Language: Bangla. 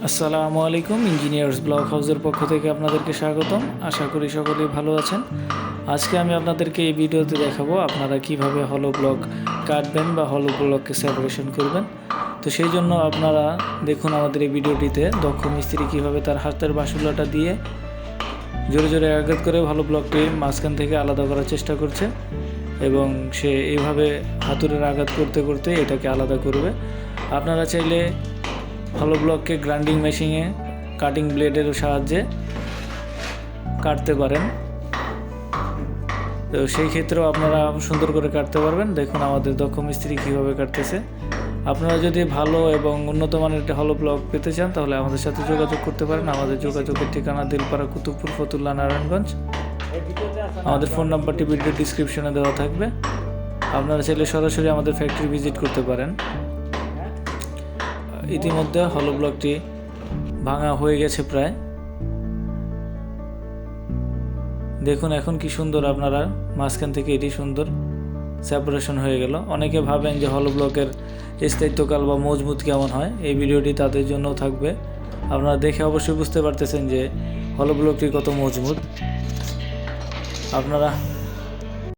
আসসালামু আলাইকুম। ইঞ্জিনিয়ার্স ব্লক হাউসের পক্ষ থেকে আপনাদেরকে স্বাগতম। আশা করি সকলেই ভালো আছেন। আজকে আমি আপনাদেরকে এই ভিডিওতে দেখাবো আপনারা কিভাবে হলো ব্লক কাটবেন বা হলো ব্লককে সেপারেশন করবেন। তো সেই জন্য আপনারা দেখুন আমাদের এই ভিডিওটিতে দক্ষ মিস্ত্রি কীভাবে তার হাতের বাঁশুলাটা দিয়ে জোরে জোরে আঘাত করে হলো ব্লকটি মাঝখান থেকে আলাদা করার চেষ্টা করছে এবং সে এইভাবে হাতুড়ের আঘাত করতে করতে এটাকে আলাদা করবে। আপনারা চাইলে হলো ব্লককে গ্রাইন্ডিং মেশিনে কাটিং ব্লেডের সাহায্যে কাটতে পারেন। তো সেই ক্ষেত্রেও আপনারা সুন্দর করে কাটতে পারবেন। দেখুন আমাদের দক্ষ মিস্ত্রি কীভাবে কাটতেছে। আপনারা যদি ভালো এবং উন্নত মানের হলো ব্লক পেতে চান তাহলে আমাদের সাথে যোগাযোগ করতে পারেন। আমাদের যোগাযোগের ঠিকানা দিলপাড়া, কুতুবপুর, ফতুল্লা, নারায়ণগঞ্জ। আমাদের ফোন নাম্বারটি ভিডিও ডিসক্রিপশনে দেওয়া থাকবে। আপনারা চাইলে সরাসরি আমাদের ফ্যাক্টরি ভিজিট করতে পারেন। ইতিমধ্যে হলো ব্লকটি ভাঙা হয়ে গেছে প্রায়। দেখুন এখন কি সুন্দর, আপনারা মাঝখান থেকে এটি সুন্দর সেপারেশন হয়ে গেল। অনেকে ভাবেন যে হলো ব্লকের স্থায়িত্বকাল বা মজবুত কেমন হয়, এই ভিডিওটি তাদের জন্য থাকবে। আপনারা দেখে অবশ্যই বুঝতে পারতেছেন যে হলো ব্লকটি কত মজবুত। আপনারা